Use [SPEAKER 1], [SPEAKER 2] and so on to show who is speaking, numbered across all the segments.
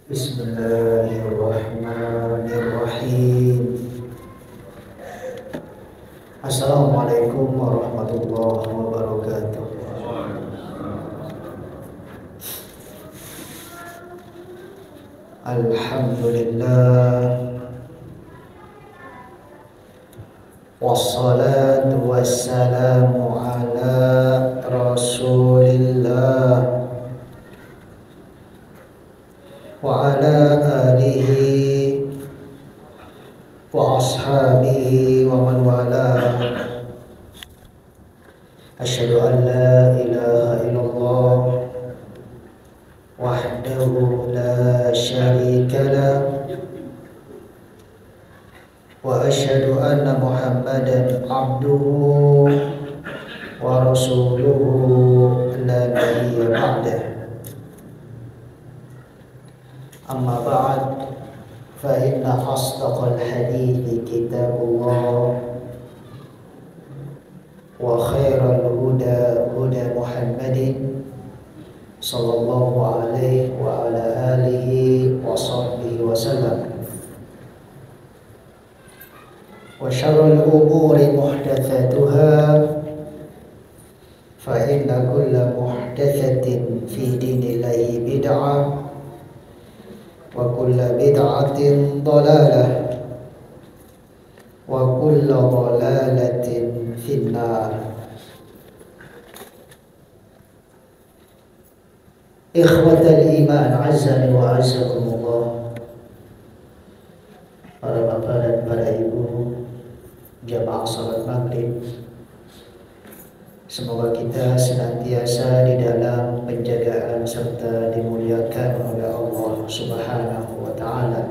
[SPEAKER 1] Bismillahirrahmanirrahim. Assalamualaikum warahmatullahi wabarakatuh. Alhamdulillah, wassalatu wassalamu ala Rasulillah wa ala alihi wa ashabihi wa man walah. Asyhadu an la ilaha illallah wahdahu la syarika lah wa asyhadu anna Muhammadan abduhu wa rasuluhu la nabiyya ba'dah. Amma ba'd, fa inna asdaqal hadithi kitabullah wa khairal huda huda Muhammadin sallallahu alaihi wa ala alihi wa sahbihi wa sallam. Wa syarrul umuri muhdatsatuha, fa inna kulla muhdatsatin fi dinillahi bid'ah wa kulla bid'atin dhalalah wa kulla dhalalatin finnar. Ikhwatal iman, azzani wa azzakumullah. Para bapak dan para ibu jamaah salat maghrib, semoga kita senantiasa di dalam penjagaan serta dimuliakan oleh Allah Subhanahu wa ta'ala.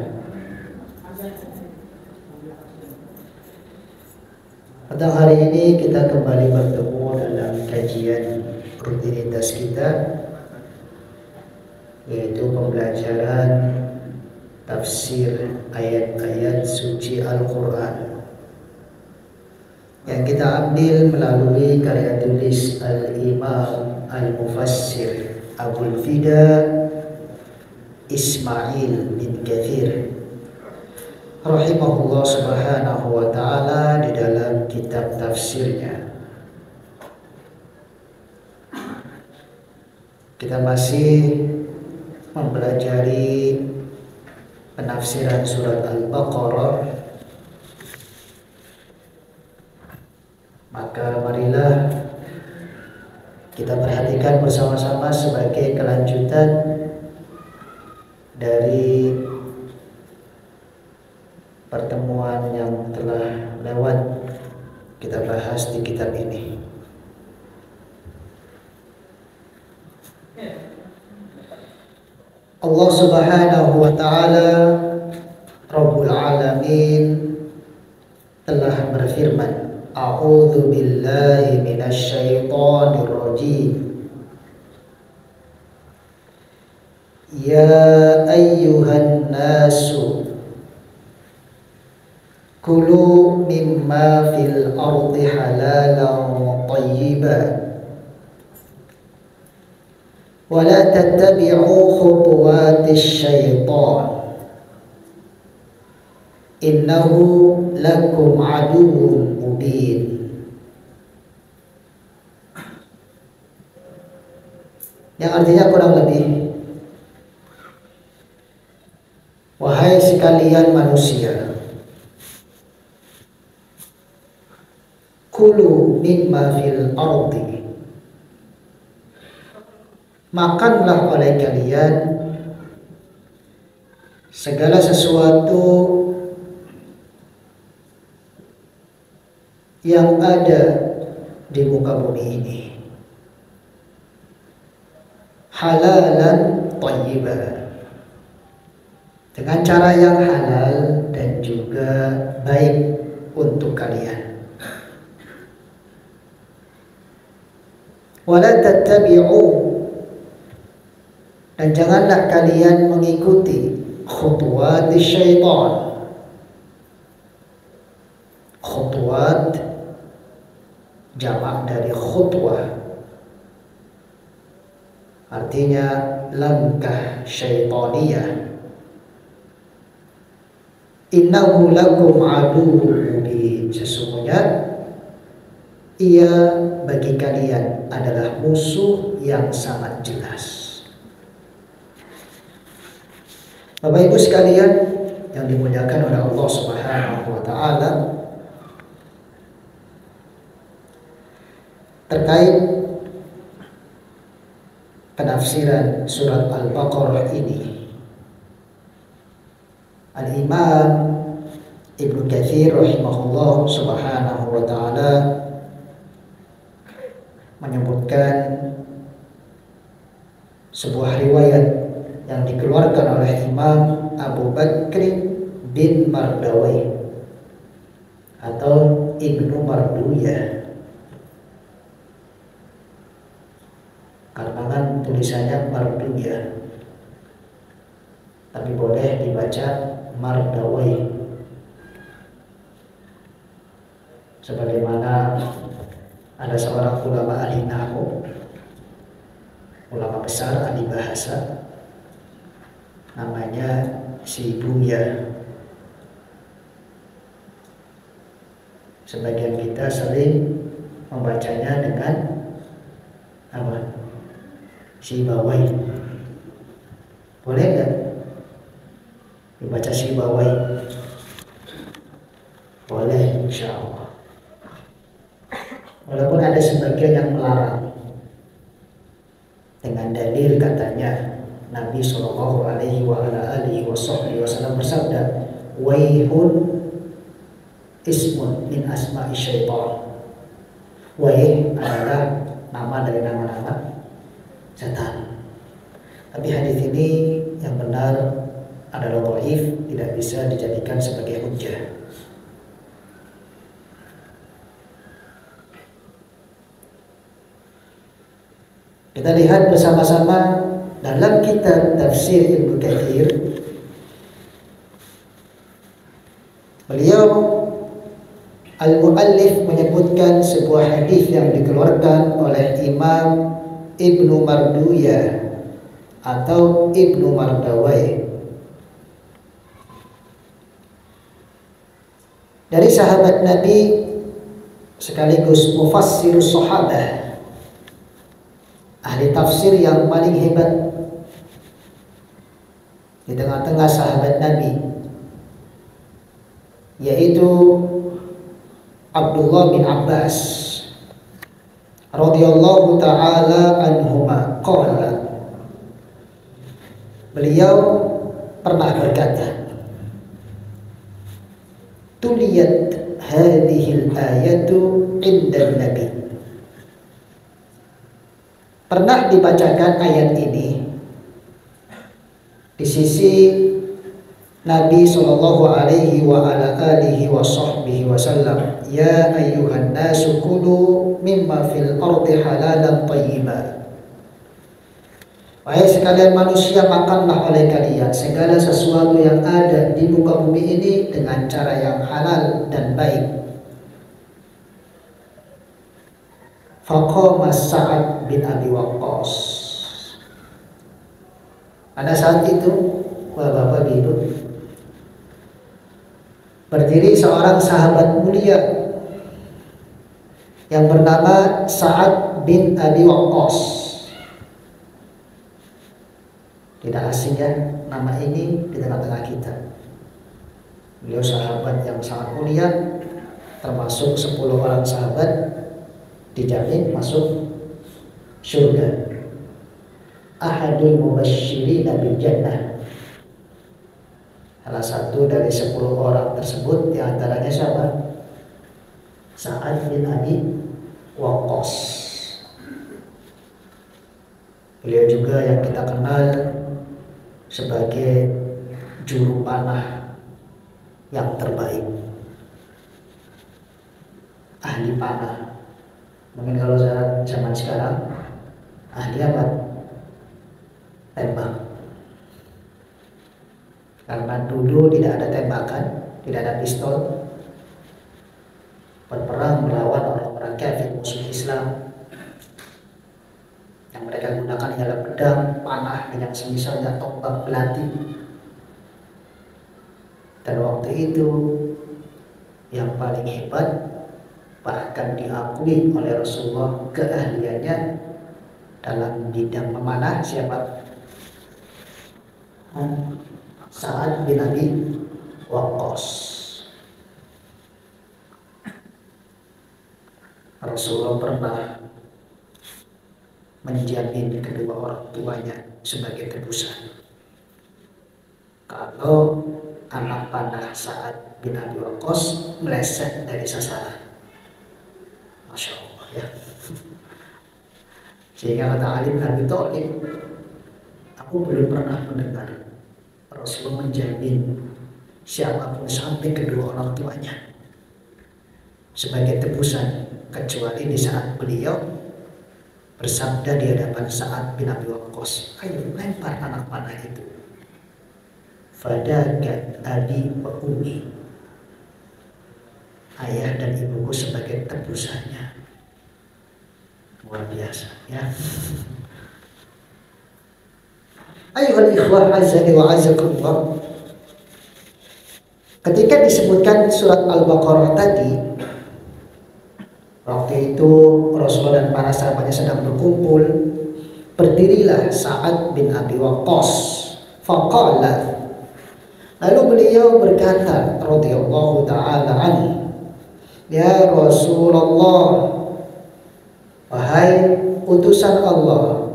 [SPEAKER 1] Pada hari ini kita kembali bertemu dalam kajian rutinitas kita, yaitu pembelajaran tafsir ayat-ayat suci Al-Quran yang kita ambil melalui karya tulis Al-Imam Al-Mufassir Abul Fida Ismail bin Katsir rahimahullah subhanahu wa ta'ala di dalam kitab tafsirnya. Kita masih mempelajari penafsiran surat Al-Baqarah. Maka marilah kita perhatikan bersama-sama sebagai kelanjutan dari pertemuan yang telah lewat kita bahas di kitab ini. Allah Subhanahu wa ta'ala Rabbul Alamin telah berfirman, A'udzu billahi minasy syaithanir rajim. Ya ayyuhan nasu kulu mimma fil ardi halalan thayyiban wa la tattabi'u khutuwatis syaitan innahu lakum aduwwun mubin. Yang artinya kurang lebih, wahai sekalian manusia, kulu mimma fil ardi, makanlah oleh kalian segala sesuatu yang ada di muka bumi ini, halalan thayyiban, dengan cara yang halal dan juga baik untuk kalian. Wala tattabi'u, dan janganlah kalian mengikuti khutuwatis syaitan. Khutuwat jamak dari khutwah, artinya langkah syaitaniyah, innahu lakum aduwwun mubin, sesungguhnya ia bagi kalian adalah musuh yang sangat jelas. Bapak Ibu sekalian yang dimuliakan oleh Allah Subhanahu wa taala, terkait penafsiran surat Al-Baqarah ini, Al-Imam Ibnu Katsir rahimahullah subhanahu wa ta'ala menyebutkan sebuah riwayat yang dikeluarkan oleh Imam Abu Bakr bin Mardawai atau Ibnu Marduyah, karena kan tulisannya Marduyah, tapi boleh dibaca Mardawai, sebagaimana ada seorang ulama ahli nahwu, ulama besar ahli bahasa, namanya si Buya. Sebagian kita sering membacanya dengan apa? Si Bawai. Boleh nggak dibaca si Bawai? Boleh, insya Allah. Walaupun ada sebagian yang melarang dengan dalil katanya Nabi Shallallahu Alaihi Wasallam bersabda, "Waihun ismun min asma'i syaitan." Waih adalah nama dari nama-nama setan. Tapi hadis ini yang benar adalah dhaif, tidak bisa dijadikan sebagai hujjah. Kita lihat bersama-sama dalam kitab tafsir Ibnu Katsir. Beliau al-muallif menyebutkan sebuah hadis yang dikeluarkan oleh Imam Ibnu Marduyah atau Ibnu Mardawai dari sahabat Nabi sekaligus mufassirus sahabah, ahli tafsir yang paling hebat di tengah-tengah sahabat Nabi, yaitu Abdullah bin Abbas radhiyallahu taala anhuma qala. Beliau pernah berkata, tuliyat hadhil ayatu inda Nabi. Pernah dibacakan ayat ini di sisi Nabi sallallahu alaihi wa ala alihi wa sahbihi wasallam, ya ayyuhan nasu kulu mimma fil ardi halalan thayyiban. Wahai sekalian manusia, makanlah oleh kalian segala sesuatu yang ada di muka bumi ini dengan cara yang halal dan baik. Faqama Sa'ad bin Abi Waqqas. Pada saat itu, Bapak Ibu, berdiri seorang sahabat mulia yang bernama Sa'ad bin Abi Waqqas. Tidak asing ya nama ini di tengah-tengah kita. Beliau sahabat yang sangat mulia, termasuk 10 orang sahabat dijamin masuk surga. Ahadul mubashshirina bil jannah. Salah satu dari 10 orang tersebut, diantaranya siapa? Sa'ad bin Abi Waqqas. Beliau juga yang kita kenal sebagai juru panah yang terbaik, ahli panah. Mungkin kalau zaman sekarang ahli apa? Tembak. Karena dulu tidak ada tembakan, tidak ada pistol. Berperang melawan orang-orang kafir musuh Islam, yang mereka gunakan adalah pedang, panah, dan yang semisalnya tombak, belati. Dan waktu itu yang paling hebat, bahkan diakui oleh Rasulullah keahliannya dalam bidang memanah, siapa? Sa'ad bin Abi Waqqas. Rasulullah pernah menjamin kedua orang tuanya sebagai tebusan kalau anak panah Sa'ad bin Abi Waqqas meleset dari sasaran. Masya Allah ya. Sehingga kata Ali bin Abi Thalib, aku belum pernah mendengar Rasulullah menjamin siapapun sampai kedua orang tuanya sebagai tebusan, kecuali di saat beliau bersabda di hadapan Sa'ad bin Abi Waqqas, ayo lempar anak panah itu. Fadakat abi wa ummi, ayah dan ibuku sebagai tebusannya. Luar biasa ya. Ayuhal ikhwah azani wa azakumullah. Ketika disebutkan surat Al-Baqarah tadi, waktu itu Rasulullah dan para sahabatnya sedang berkumpul, berdirilah Sa'ad bin Abi Waqqas faqala, lalu beliau berkata radhiyallahu ta'ala anhu, ya Rasulullah, wahai utusan Allah,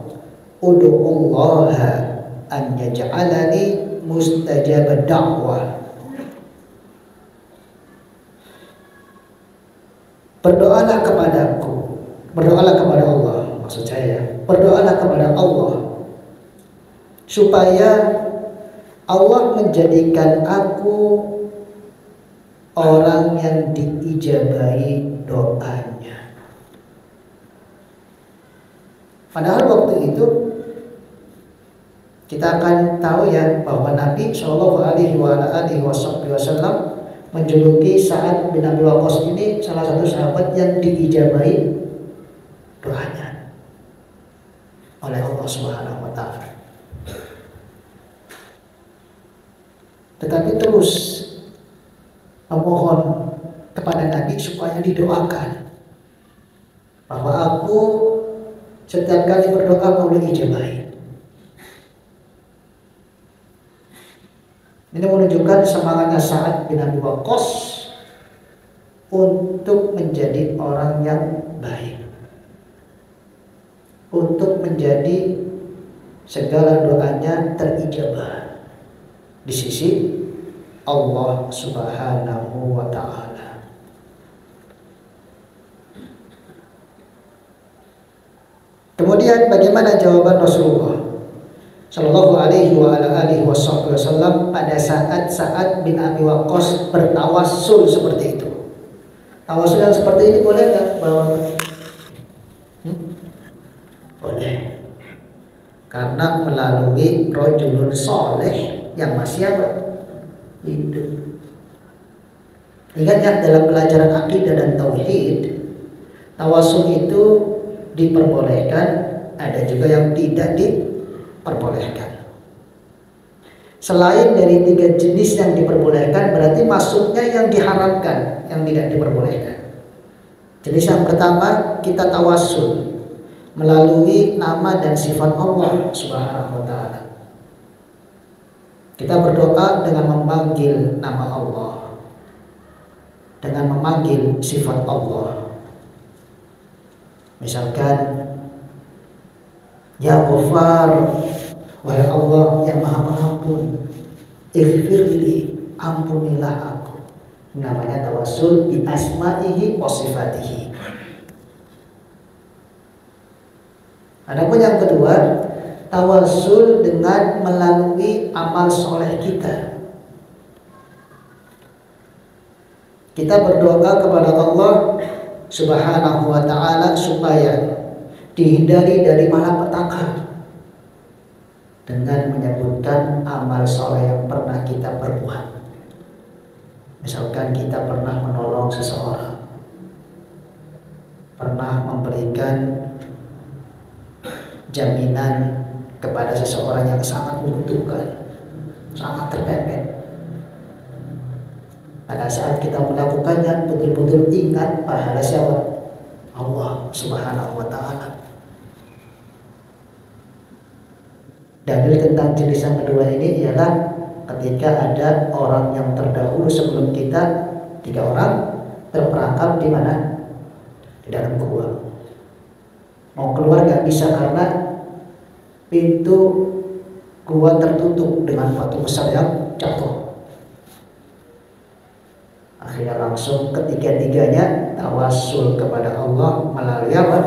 [SPEAKER 1] ud'ullaha an yaj'alani mustajab da'wah. Berdoalah kepadaku, berdoalah kepada Allah, maksud saya, berdoalah kepada Allah supaya Allah menjadikan aku orang yang diijabahi doanya. Padahal waktu itu kita akan tahu ya bahwa Nabi Shallallahu Alaihi Wasallam menjuluki Sa'ad bin Abi Waqqas ini salah satu sahabat yang diijabahi doanya oleh Allah Subhanahu Wa Taala. Tetapi terus memohon kepada Nabi supaya didoakan bahwa aku setiap kali berdoa mau diijabahi. Ini menunjukkan semangatnya Sa'ad bin Abi Waqqas untuk menjadi orang yang baik, untuk menjadi segala doanya terijabah di sisi Allah Subhanahu wa Ta'ala. Kemudian bagaimana jawaban Rasulullah Shallallahu Alaihi Wasallam pada saat Sa'ad bin Abi Waqqas bertawassul seperti itu? Tawassul yang seperti ini boleh nggak bawa? Boleh, karena melalui rajulun soleh yang masih apa? Hidup. Ingat ya, dalam pelajaran akidah dan tauhid, tawassul itu diperbolehkan, ada juga yang tidak diperbolehkan. Selain dari 3 jenis yang diperbolehkan, berarti masuknya yang diharamkan, yang tidak diperbolehkan. Jenis yang pertama, kita tawassul melalui nama dan sifat Allah Subhanahu wa Ta'ala. Kita berdoa dengan memanggil nama Allah, dengan memanggil sifat Allah. Misalkan, ya Ghaffar, wahai Allah yang maha pengampun, ighfirli, ampunilah aku. Namanya tawassul bi asma'ihi wa sifatihi. Adapun yang kedua, tawassul dengan melalui amal soleh kita. Kita berdoa kepada Allah Subhanahu wa Ta'ala supaya dihindari dari malapetaka dengan menyebutkan amal soleh yang pernah kita perbuat. Misalkan kita pernah menolong seseorang, pernah memberikan jaminan kepada seseorang yang sangat membutuhkan, sangat terpepet. saat kita melakukannya betul-betul ingat pahala siapa? Allah Subhanahu wa ta'ala. Dalil tentang jenis yang kedua ini ialah ketika ada orang yang terdahulu sebelum kita, 3 orang terperangkap di mana? Di dalam gua. Mau keluar gak bisa karena pintu gua tertutup dengan batu besar yang jatuh. Akhirnya langsung ketiga-tiganya tawassul kepada Allah melalui apa?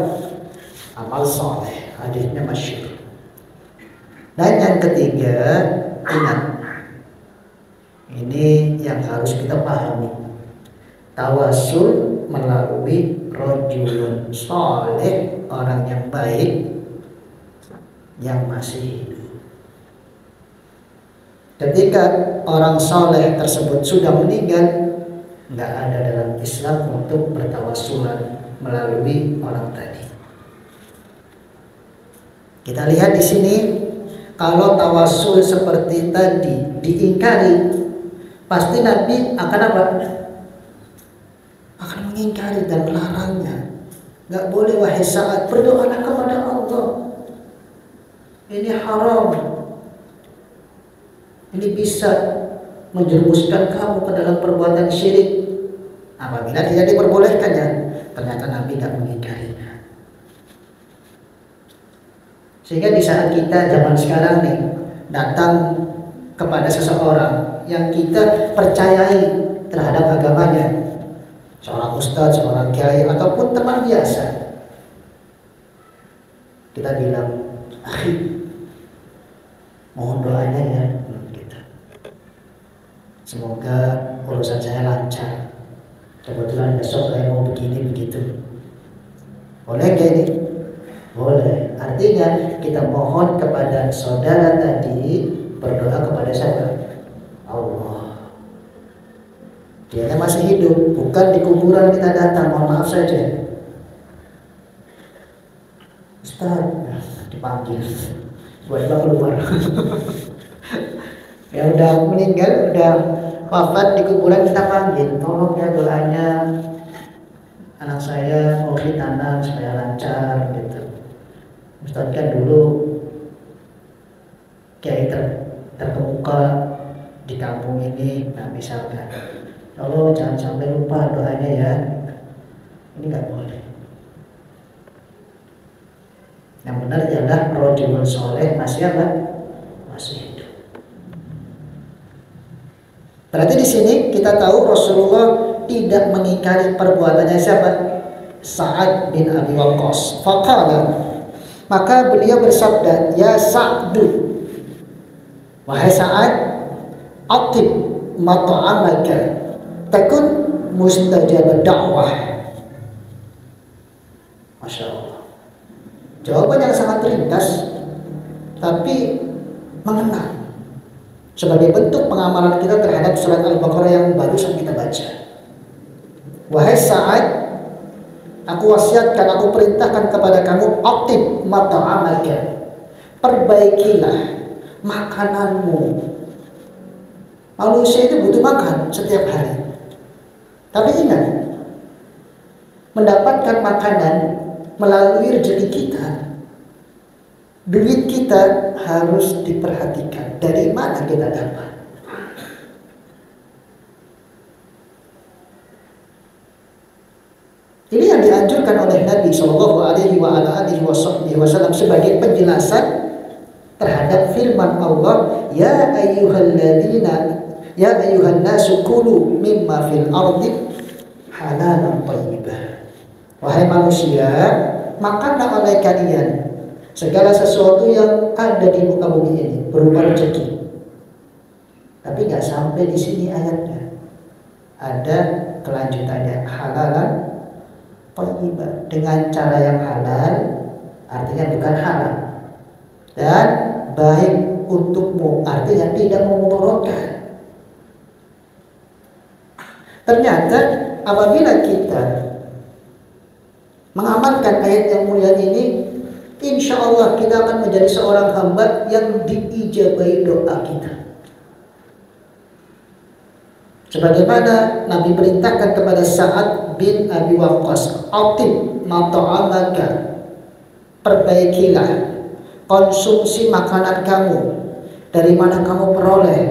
[SPEAKER 1] Amal soleh. Hadisnya masyhur. Dan yang ketiga, ingat, ini yang harus kita pahami. Tawassul melalui rajulun soleh, orang yang baik yang masih hidup. Ketika orang soleh tersebut sudah meninggal, nggak ada dalam Islam untuk bertawassulan melalui orang tadi. Kita lihat di sini, kalau tawassul seperti tadi diingkari, pasti Nabi akan apa? Akan mengingkari dan melarangnya. Nggak boleh, wahai Sa'ad, berdoalah kepada Allah. Ini haram. Ini bisa menjerumuskan kamu ke dalam perbuatan syirik. Apabila tidak diperbolehkannya, ternyata Nabi tidak mengingkarinya. Sehingga di saat kita zaman sekarang nih datang kepada seseorang yang kita percayai terhadap agamanya, seorang ustadz, seorang kiai, ataupun teman biasa, kita bilang, akhi, mohon doanya ya, gitu. Semoga urusan saya lancar. Kebetulan besok saya mau begini begitu. Boleh gak ini? Boleh. Artinya kita mohon kepada saudara tadi berdoa kepada siapa? Allah. Dia masih hidup, bukan di kuburan kita datang. Mohon maaf saja, Ustaz, dipanggil, buatlah keluar. Ya udah meninggal, udah wafat, di kuburan kita panggil, tolong ya doanya, anak saya mau ditanam supaya lancar gitu. Ustaz kan dulu kiai terkemuka di kampung ini, nah misalkan, tolong jangan sampai lupa doanya ya. Ini nggak boleh. Yang benar ialah rajulun soleh masih apa? Masih hidup. Berarti di sini kita tahu Rasulullah tidak mengingkari perbuatannya siapa? Sa'ad bin Abi Waqqas. Faqala, maka beliau bersabda, ya Sa'du, wahai Sa'ad, atib mat'amaka takun mustajab da'wah. Masya Allah. Jawaban yang sangat ringkas tapi mengena sebagai bentuk pengamalan kita terhadap surat Al-Baqarah yang barusan kita baca. Wahai Sa'ad, aku wasiatkan, aku perintahkan kepada kamu, atib mat'amaka, perbaikilah makananmu. Manusia itu butuh makan setiap hari. Tapi ingat, mendapatkan makanan melalui rezeki kita, duit kita harus diperhatikan. Dari mana kita dapat? Ini yang dianjurkan oleh Nabi Shallallahu Alaihi Wasallam sebagai penjelasan terhadap firman Allah, ya ayyuhan nasu kulu mimma fil ardi halalan thayyibah. Wahai manusia, makanlah oleh kalian segala sesuatu yang ada di muka bumi ini berupa rezeki. Tapi nggak sampai di sini ayatnya. Ada kelanjutannya, halalan thayyibah, dengan cara yang halal, artinya bukan haram, dan baik untukmu, artinya tidak memudaratkan. Ternyata apabila kita mengamalkan ayat yang mulia ini, insya Allah kita akan menjadi seorang hamba yang diijabahi doa kita. Sebagaimana Nabi perintahkan kepada Sa'ad bin Abi Waqqas, "Atib mat'amaka." Perbaikilah konsumsi makanan kamu. Dari mana kamu peroleh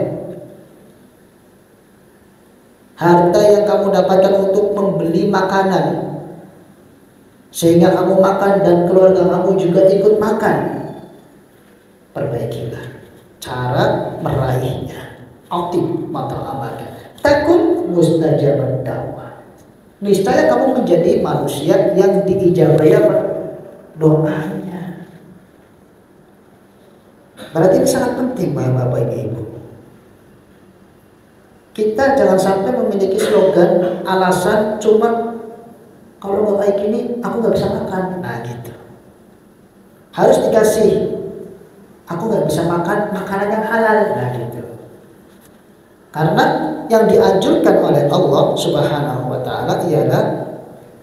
[SPEAKER 1] harta yang kamu dapatkan untuk membeli makanan, sehingga kamu makan dan keluarga kamu juga ikut makan. Perbaikilah cara meraihnya. Atib mat'amaka takun mustajabat da'wah. Niscaya kamu menjadi manusia yang diijabahi doanya. Berarti ini sangat penting Bapak Ibu. Kita jangan sampai memiliki slogan alasan cuma kalau nggak kayak gini aku nggak bisa makan. Nah gitu. Harus dikasih aku nggak bisa makan makanan yang halal. Nah gitu. Karena yang dianjurkan oleh Allah Subhanahu wa taala ialah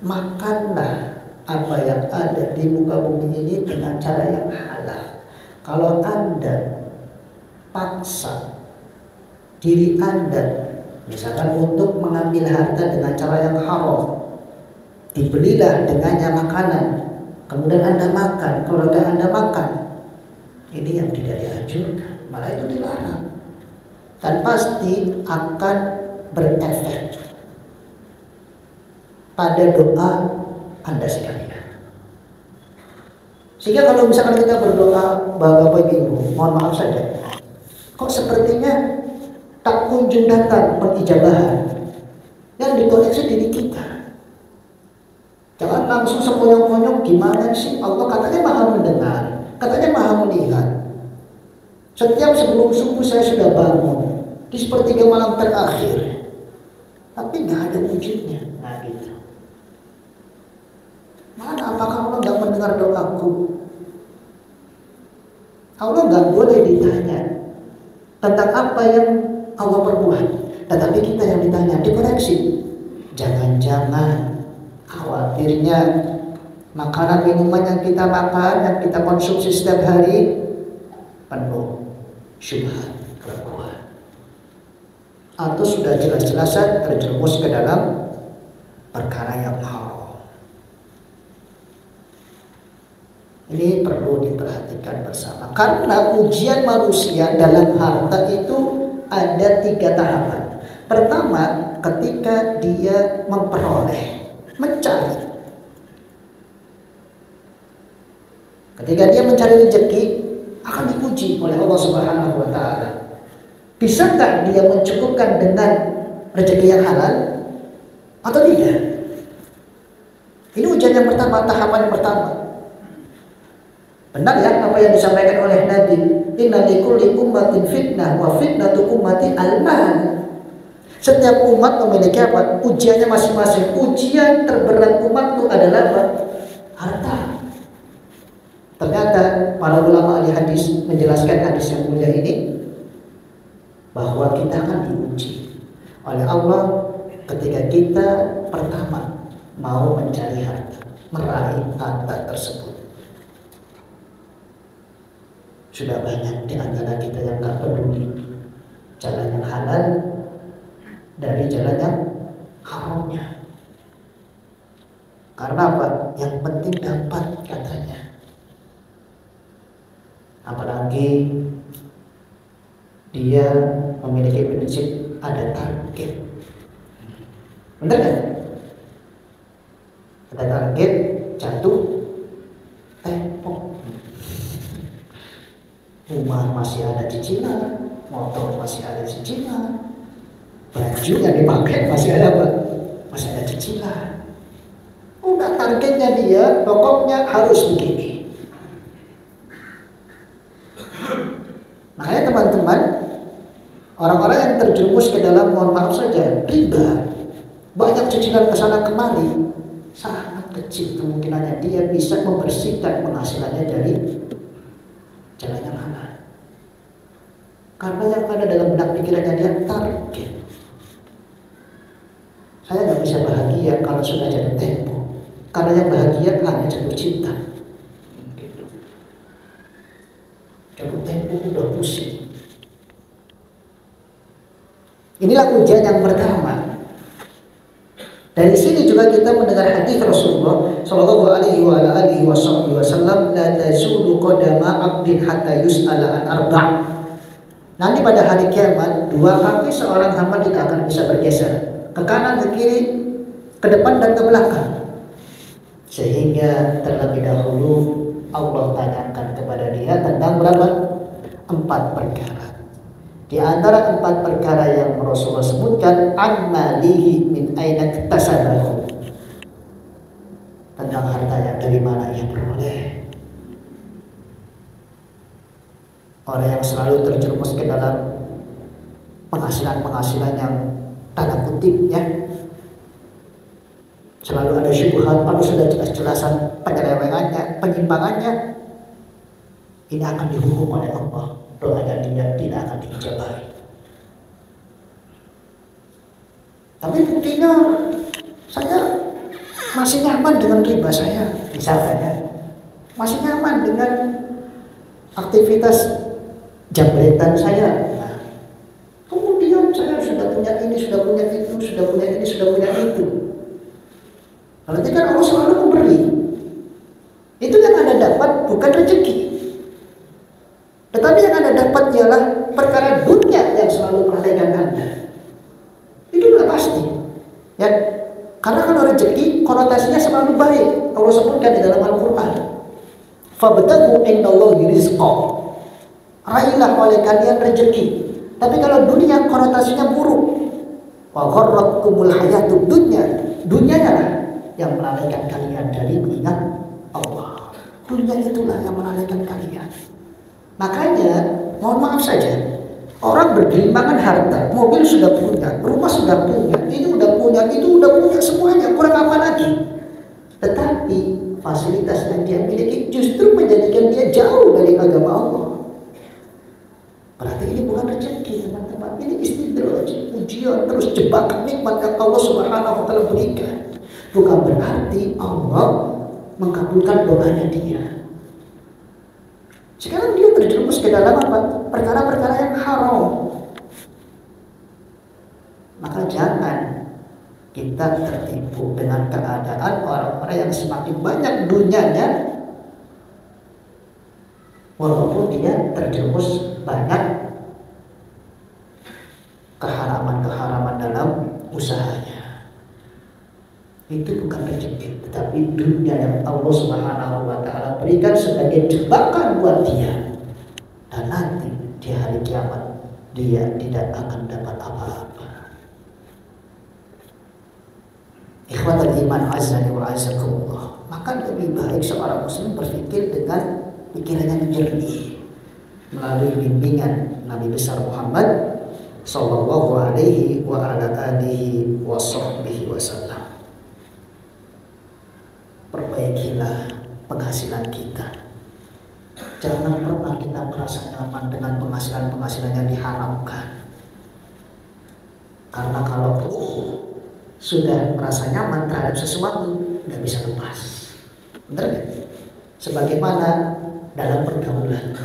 [SPEAKER 1] makanlah apa yang ada di muka bumi ini dengan cara yang halal. Kalau Anda paksa diri Anda misalkan untuk mengambil harta dengan cara yang haram, dibelilah dengannya makanan, kemudian Anda makan, keluarga Anda makan, ini yang tidak dianjurkan, malah itu dilarang. Dan pasti akan berefek pada doa Anda sekalian. Sehingga kalau misalkan kita berdoa, Bapak Ibu, mohon maaf saja, kok sepertinya tak kunjung datang pengijabahan. Yang dikoreksi diri kita. Jangan langsung seponyong-ponyong, gimana sih Allah katanya maha mendengar, katanya maha melihat. Setiap sebelum subuh saya sudah bangun di sepertiga malam terakhir, tapi nggak ada wujudnya. Nah gitu. Mana apakah Allah nggak mendengar doaku? Allah nggak boleh ditanya tentang apa yang Allah perbuat, tetapi kita yang ditanya, dikoreksi. Jangan-jangan khawatirnya makanan minuman yang kita makan, yang kita konsumsi setiap hari penuh syubhat, keraguan, atau sudah jelas-jelasan terjerumus ke dalam perkara yang haram. Ini perlu diperhatikan bersama, karena ujian manusia dalam harta itu ada 3 tahapan. Pertama, ketika dia memperoleh, mencari. Ketika dia mencari rezeki, akan diuji oleh Allah Subhanahu wa taala. Bisakah dia mencukupkan dengan rezeki yang halal atau tidak? Ini ujian yang pertama, tahapan yang pertama. Benar ya apa yang disampaikan oleh Nabi, inna likulli ummatin fitnah wa fitnatu ummati al-mal. Setiap umat memiliki apa? Ujiannya masing-masing. Ujian terberat umat itu adalah apa? Harta. Ternyata para ulama ahli hadis menjelaskan hadis yang mulia ini bahwa kita akan diuji oleh Allah ketika kita pertama mau mencari harta, meraih harta tersebut. Sudah banyak di antara kita yang tak peduli jalan yang halal dari jalan yang haramnya. Karena apa? Yang penting dapat katanya. Apalagi dia memiliki prinsip ada target. Benar kan? Ada target, jatuh, tempo. Rumah masih ada cicilan, motor masih ada cicilan, baju yang dipakai masih ada apa? Masih ada cicilan. Udah targetnya dia, pokoknya harus begini. Makanya teman-teman, orang-orang yang terjerumus ke dalam, mohon maaf saja, riba, banyak cicilan ke sana kemari, sangat kecil kemungkinannya dia bisa membersihkan penghasilannya dari jalan yang halal. Karena yang ada dalam benak pikirannya dia target. Saya nggak bisa bahagia kalau sudah jatuh tempo, karena yang bahagia hanya jatuh cinta. Jatuh tempo udah pusing. Inilah ujian yang pertama. Dari sini juga kita mendengar hadis Rasulullah Shallallahu Alaihi Wasallam, la tazulu qadama abdin hatta yus'ala an arba'. Nanti pada hari kiamat 2 kaki seorang hamba tidak akan bisa bergeser ke kanan, ke kiri, ke depan dan ke belakang, sehingga terlebih dahulu Allah tanyakan kepada dia tentang berapa? 4 perkara. Di antara 4 perkara yang Rasulullah sebutkan, an-malihi min aina iktasabahu, tentang hartanya dari mana ia peroleh. Orang yang selalu terjerumus ke dalam penghasilan yang tanda kutip ya, selalu ada syubhat, kalau sudah jelas-jelasan penyelewengannya, penyimpangannya, ini akan dihukum oleh Allah. Doanya dia tidak akan diijabahi. Tapi buktinya saya masih nyaman dengan riba saya, misalkan ya, masih nyaman dengan aktivitas jambretan saya. Nah, kemudian saya sudah punya ini, sudah punya itu, sudah punya ini, sudah punya itu. Nanti kan Allah selalu memberi. Itu yang Anda dapat bukan rezeki, tetapi yang Anda dapat ialah perkara dunia yang selalu melalaikan Anda. Itu sudah pasti ya, karena kalau rezeki konotasinya selalu baik. Allah sebutkan di dalam Al-Quran, fabtaghu indallahi rizqa, raihlah oleh kalian rezeki. Tapi kalau dunia konotasinya buruk, wa gharratkumul hayatud dunya, dunianya lah yang melalaikan kalian dari mengingat Allah. Dunia itulah yang melalaikan kalian. Makanya, mohon maaf saja, orang bergelimpangan harta, mobil sudah punya, rumah sudah punya, ini udah punya, itu udah punya, semuanya, kurang apa lagi? Tetapi fasilitas yang dia miliki justru menjadikan dia jauh dari agama Allah. Berarti ini bukan rezeki, teman-teman. Ini istidraj, ujian, terus jebakan nikmat yang Allah Subhanahu wa Ta'ala berikan. Bukan berarti Allah mengabulkan doanya dia. Sekarang dia terjerumus ke dalam apa? Perkara-perkara yang haram. Maka jangan kita tertipu dengan keadaan orang-orang yang semakin banyak dunianya, walaupun dia terjerumus banyak keharaman-keharaman dalam usahanya. Itu bukan rezeki, tetapi dunia yang Allah Subhanahu wa Ta'ala berikan sebagai jebakan buat dia, dan nanti di hari kiamat dia tidak akan dapat apa-apa. Ikhwatul iman azza wa azakumullah. Maka lebih baik seorang muslim berpikir dengan pikiran yang jernih melalui bimbingan Nabi besar Muhammad sallallahu alaihi wa ala alihi wa sahbihi wasallam. Perbaikilah penghasilan kita. Jangan pernah kita merasa nyaman dengan penghasilan-penghasilan yang diharamkan. Karena kalau sudah merasa nyaman terhadap sesuatu, nggak bisa lepas. Benar nggak? Sebagaimana dalam pergaulan.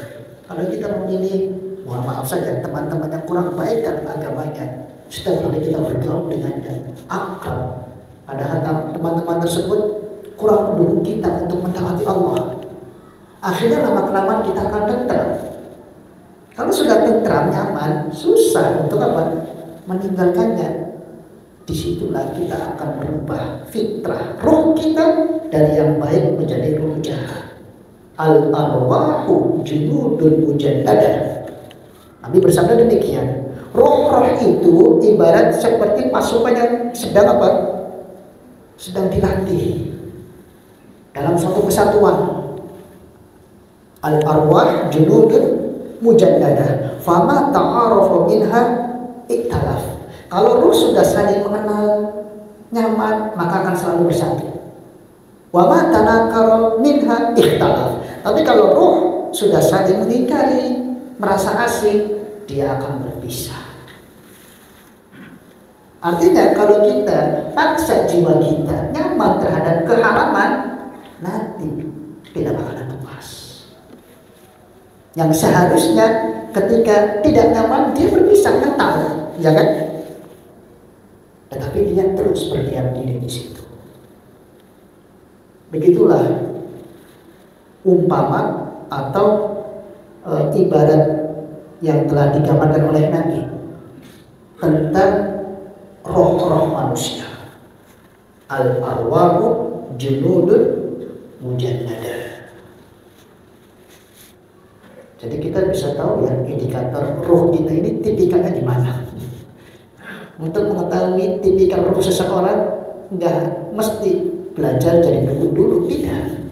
[SPEAKER 1] Kalau kita memilih, mohon maaf saja, teman-teman yang kurang baik dalam agamanya, setiap kali kita bergaul dengannya, akrab, padahal teman-teman tersebut kurang mendukung kita untuk mentaati Allah. Akhirnya lama-kelamaan kita akan tentram. Kalau sudah tentram, nyaman, susah untuk apa? Meninggalkannya. Disitulah kita akan berubah fitrah ruh kita dari yang baik menjadi ruh jahat. Al-arwahu junudun mujannadah. Nabi bersabda demikian. Roh-roh itu ibarat seperti pasukan yang sedang apa? Sedang dilatih dalam suatu kesatuan. Al-arwah junudun mujannadah, fama ta'arafa minha iktalaf. Kalau ruh sudah saling mengenal, nyaman, maka akan selalu bersatu. Wa ma tanakara minha ikhtalaf. Tapi kalau ruh sudah saling mengingkari, merasa asing, dia akan berpisah. Artinya kalau kita paksa jiwa kita nyaman terhadap keharaman, nanti tidak bakalan lepas. Yang seharusnya ketika tidak nyaman dia berpisah, kan tahu, ya kan? tetapi dia terus berdiam diri di situ. Begitulah umpama atau ibarat yang telah digambarkan oleh Nabi tentang roh-roh manusia. Al-arwahu junudun mujannadah. Jadi kita bisa tahu ya indikator roh kita ini tipikalnya di mana. Untuk mengetahui tipikal roh seseorang nggak mesti belajar dari buku dulu, tidak.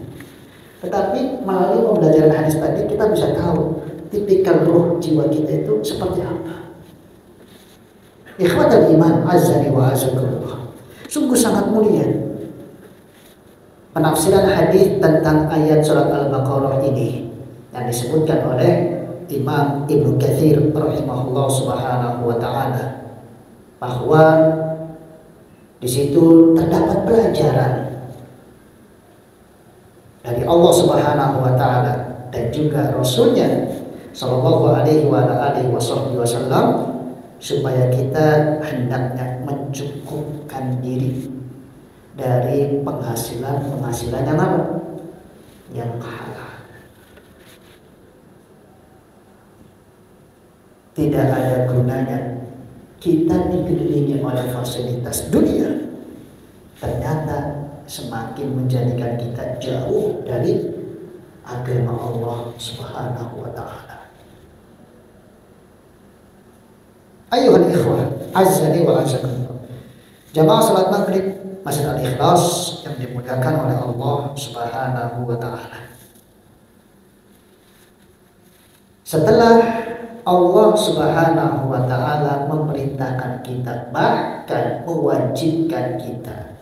[SPEAKER 1] Tetapi melalui pembelajaran hadis tadi kita bisa tahu tipikal roh jiwa kita itu seperti apa. Ikhwatal iman azani wa azakumullah. Sungguh sangat mulia penafsiran hadis tentang ayat surat Al-Baqarah ini yang disebutkan oleh Imam Ibnu Katsir rahimahullah subhanahu wa ta'ala, bahwa di situ terdapat pelajaran dari Allah subhanahu wa ta'ala dan juga Rasulnya sallallahu alaihi wasallam, supaya kita hendaknya mencukupkan diri dari penghasilan yang apa? Yang halal. Tidak ada gunanya kita dikelilingi oleh fasilitas dunia, ternyata semakin menjadikan kita jauh dari agama Allah subhanahu wa ta'ala. Ayuhal ikhwah azzani wa azakumullah. Jamaah salat maghrib Masjid Al-Ikhlas yang dimuliakan oleh Allah subhanahu wa ta'ala. Setelah Allah subhanahu wa ta'ala memerintahkan kita, bahkan mewajibkan kita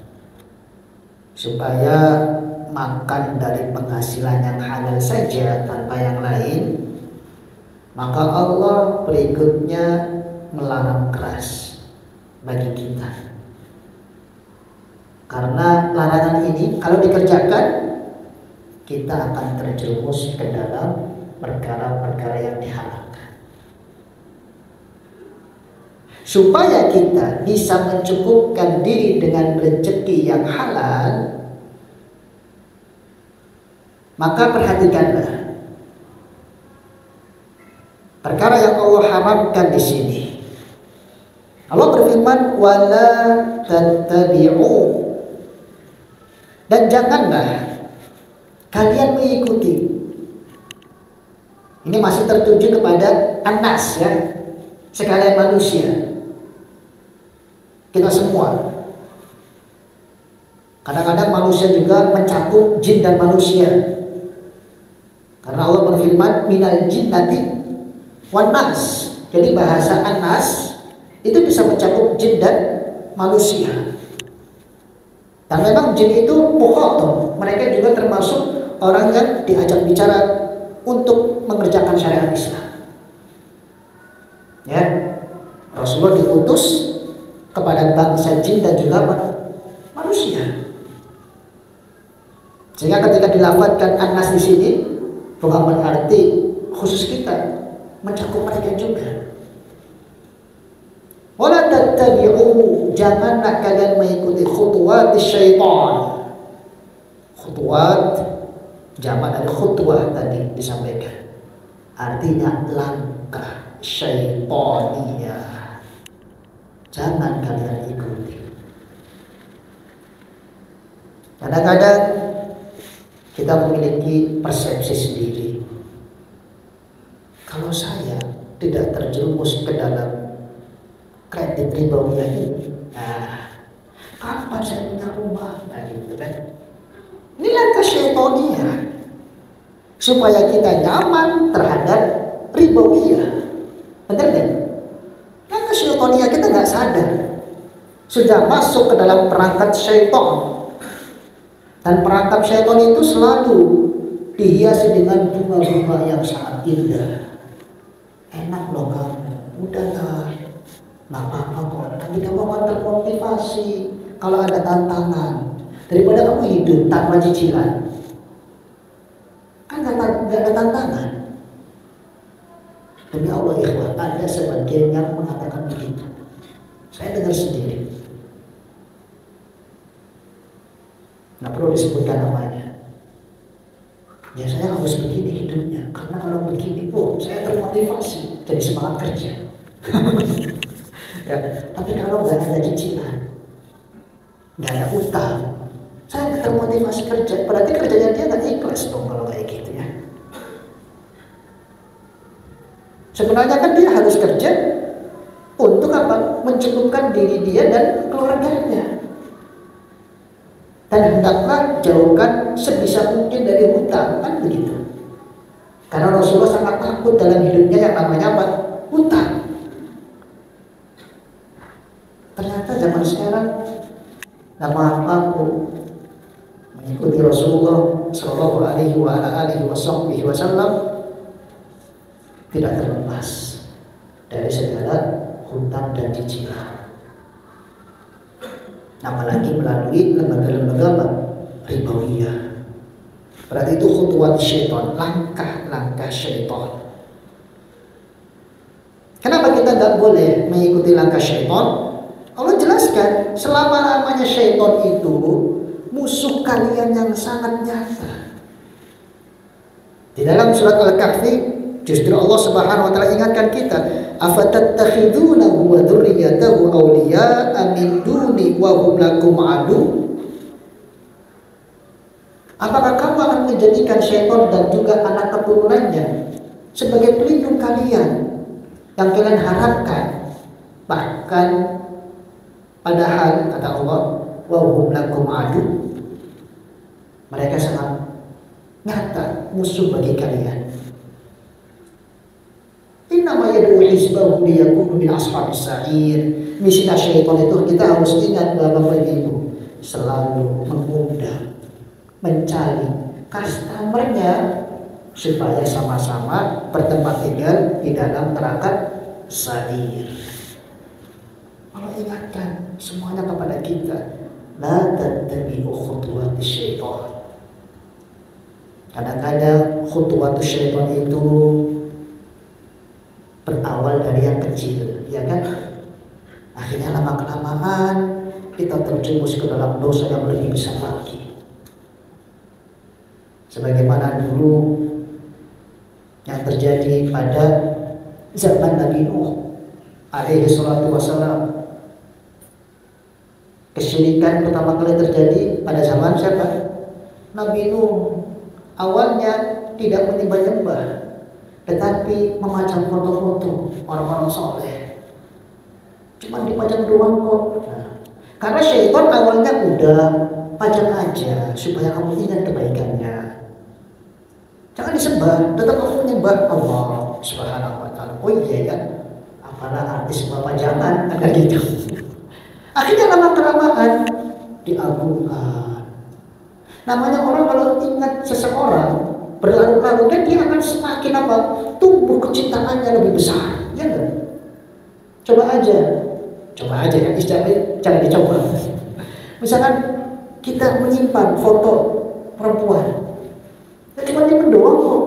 [SPEAKER 1] supaya makan dari penghasilan yang halal saja tanpa yang lain, maka Allah berikutnya melarang keras bagi kita. Karena larangan ini kalau dikerjakan, kita akan terjerumus ke dalam perkara-perkara yang dihalalkan. Supaya kita bisa mencukupkan diri dengan rezeki yang halal, maka perhatikanlah perkara yang Allah haramkan di sini. Allah berfirman, wala tattabi'u, dan janganlah kalian mengikuti. Ini masih tertuju kepada anas ya, sekalian manusia, kita semua. Kadang-kadang manusia juga mencakup jin dan manusia, karena Allah berfirman minal jinnati wan nas. Jadi bahasa anas itu bisa mencakup jin dan manusia. Dan memang jin itu mukhatab, mereka juga termasuk orang yang diajak bicara untuk mengerjakan syariat Islam. Ya, Rasulullah diutus kepada bangsa jin dan juga manusia. Sehingga ketika dilafadzkan anas di sini bukan berarti khusus kita, mencakup mereka juga. Wala tattabi'u, janganlah kalian mengikuti khutuwat syaitan. Khutuwat jamak dari khutwah tadi disampaikan, artinya langkah syaitaniyah. Jangan kalian ikuti. Kadang-kadang kita memiliki persepsi sendiri. Kalau saya tidak terjerumus ke dalam kredit ribawiyah ini, kapan saya punya rumah? Nah, gitu kan? Ini langkah syaitaniyah supaya kita nyaman terhadap ribawiyah. Benar kan? Langkah syaitaniyah kita nggak sadar sudah masuk ke dalam perangkat syaitan. Dan perangkap syaitan itu selalu dihiasi dengan bunga-bunga yang sangat indah. Enak loh kamu, udahlah, nggak apa-apa kok. Nanti kamu akan termotivasi kalau ada tantangan, daripada kamu hidup tanpa cicilan. Kan nggak ada tantangan. Demi Allah ikhwan, ada sebagian yang mengatakan begitu. Saya dengar sendiri. perlu disebutkan namanya. Ya saya harus begini hidupnya, karena kalau begini, saya termotivasi, jadi semangat kerja. Ya, tapi kalau nggak ada cicilan, nggak ada utang, saya nggak termotivasi kerja. Berarti kerjanya dia nggak ikhlas dong kalau kayak gitu ya. Sebenarnya kan dia harus kerja untuk apa? Mencukupkan diri dia dan keluarganya. Dan hendaklah jauhkan sebisa mungkin dari hutang, kan begitu. Karena Rasulullah sangat takut dalam hidupnya yang namanya apa? Hutang. Ternyata zaman sekarang nama aku mengikuti Rasulullah Shallallahu Alaihi Wasallam tidak terlepas dari segala hutang dan cicilan. Apalagi melalui lembaga-lembaga ribawiyah. Berarti itu khutuwat syaitan, langkah-langkah syaitan. Kenapa kita nggak boleh mengikuti langkah syaitan? Allah jelaskan, selama-lamanya syaitan itu musuh kalian yang sangat nyata. Di dalam surat Al-Kahfi, justru Allah Subhanahu wa taala ingatkan kita, afatattakhidunahu wa dzurriyyatahu awliya'a min duni wa hum lakum adu. Apakah kamu akan menjadikan syaitan dan juga anak keturunannya sebagai pelindung kalian yang kalian harapkan? Bahkan padahal kata Allah, wa hum lakum adu, mereka sangat nyata musuh bagi kalian. Innama yad'u hizbahu liyakunu min ashabis sa'ir. Misi syaitan itu kita harus ingat bahwa Ibu selalu mengundang, mencari customernya supaya sama-sama bertempat tinggal di dalam neraka sa'ir. Allah ingatkan semuanya kepada kita, la tattabi'u khutuwatis syaitan. Kadang-kadang khutuwatis syaitan itu berawal dari yang kecil, ya kan? Akhirnya lama-kelamaan kita terjerumus ke dalam dosa yang lebih besar lagi. Sebagaimana dulu yang terjadi pada zaman Nabi Nuh alaihi salatu wassalam. Kesyirikan pertama kali terjadi pada zaman siapa? Nabi Nuh. Awalnya tidak menyembah-nyembah, tetapi memajang foto-foto orang-orang soleh. Cuma dipajang doang kok. Karena syaitan awalnya udah pajang aja supaya kamu ingat kebaikannya. Jangan disembah, tetap kamu menyembah Allah Subhanahu wa taala. Oh iya kan? Apalah artis sebuah pajangan, ada gitu. Akhirnya lama-kelamaan diagungkan. Namanya orang kalau ingat seseorang berlarut-larut, kan dia akan semakin apa? Tumbuh kecintaannya lebih besar, ya kan? Coba aja kan, jangan dicoba. Misalkan kita menyimpan foto perempuan, ya cuma dia doang kok.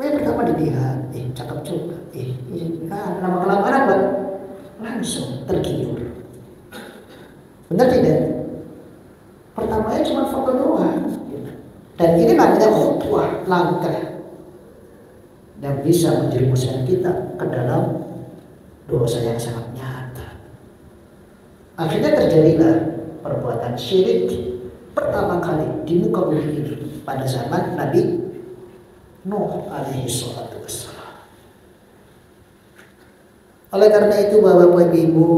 [SPEAKER 1] Yang pertama dilihat, cakep juga, lama-kelamaan apa? Langsung tergiur. Benar tidak? Pertamanya cuma foto doang. Dan ini namanya khutwah, langkah yang bisa menjerumuskan kita ke dalam dosa yang sangat nyata. Akhirnya terjadilah perbuatan syirik pertama kali di muka bumi ini pada zaman Nabi Nuh alaihi salatu wassalam. Oleh karena itu Bapak Ibu,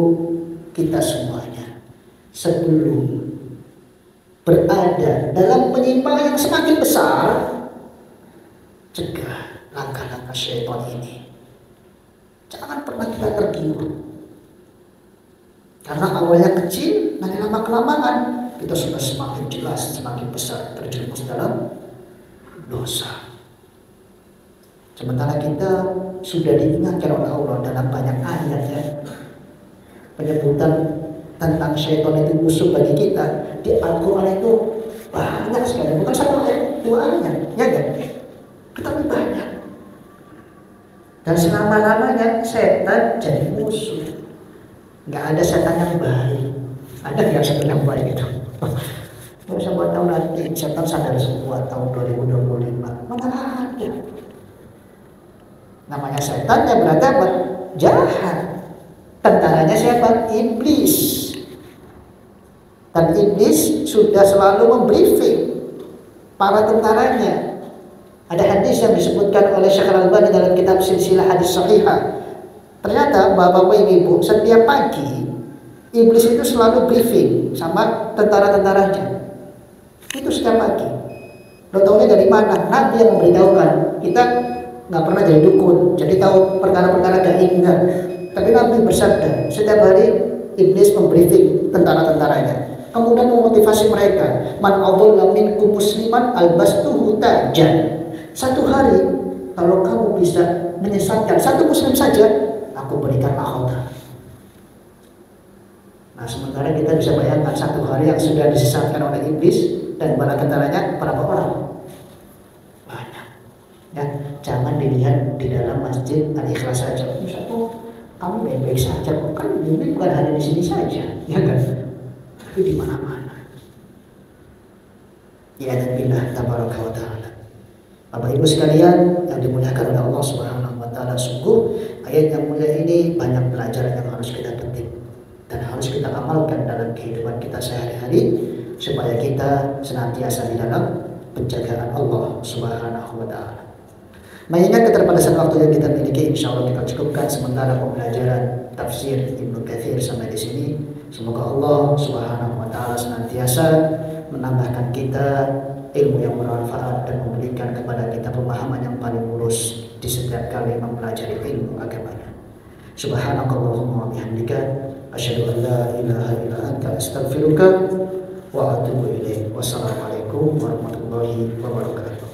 [SPEAKER 1] kita semuanya sebelum berada dalam penyimpangan yang semakin besar, cegah langkah-langkah syaitan ini. Jangan pernah kita tergiur. Karena awalnya kecil, nanti lama-kelamaan kita sudah semakin jelas, semakin besar terjerumus dalam dosa. Sementara kita sudah diingatkan oleh Allah dalam banyak ayat ya, penyebutan tentang syaitan itu musuh bagi kita di Al-Quran itu banyak sekali, bukan satu ayat, dua ayat, ya kan? Tetapi banyak. Dan selama-lamanya setan jadi musuh. Nggak ada setan yang baik. Ada nggak setan yang baik itu? Gak usah buat tahun nanti, setan sadar semua tahun 2025. Mana ada? Namanya setan ya berarti apa? Jahat. Tentaranya siapa? Iblis. Dan iblis sudah selalu membriefing para tentaranya. Ada hadis yang disebutkan oleh Syekh Al-Albani dalam kitab Silsilah Hadis Shahihah. Ternyata bapak-bapak ibu, setiap pagi iblis itu selalu briefing sama tentara-tentaranya. Itu setiap pagi. Lo taunya dari mana? Nabi yang memberitahukan. Kita nggak pernah jadi dukun, jadi tahu perkara-perkara gaib. Tapi Nabi bersabda, setiap hari iblis membriefing tentara-tentaranya, kemudian memotivasi mereka. Man adalla minkum musliman albastuhu tajan. Satu hari kalau kamu bisa menyesatkan satu muslim saja, aku berikan mahkota. Nah, sementara kita bisa bayangkan satu hari yang sudah disesatkan oleh iblis dan para tentaranya berapa orang? Banyak. Ya, jangan dilihat di dalam masjid Al-Ikhlas saja. Satu, kamu baik-baik saja, kok kan ini bukan hanya di sini saja, ya kan? Tapi di mana-mana. Ya dan billah tabaraka wa ta'ala. Bapak Ibu sekalian yang dimuliakan oleh Allah Subhanahu wa taala, sungguh ayat yang mulia ini banyak pelajaran yang harus kita petik dan harus kita amalkan dalam kehidupan kita sehari-hari supaya kita senantiasa di dalam penjagaan Allah Subhanahu wa taala. Mengingat keterbatasan waktu yang kita miliki, insya Allah kita cukupkan sementara pembelajaran tafsir Ibnu Katsir sampai di sini. Semoga Allah Subhanahu wa taala senantiasa menambahkan kita ilmu yang bermanfaat dan memberikan kepada kita pemahaman yang paling lurus di setiap kali mempelajari ilmu agamanya. Subhanakallahumma wa bihamdika asyhadu an la ilaha illa anta astaghfiruka wa atubu ilaik. Wassalamualaikum warahmatullahi wabarakatuh.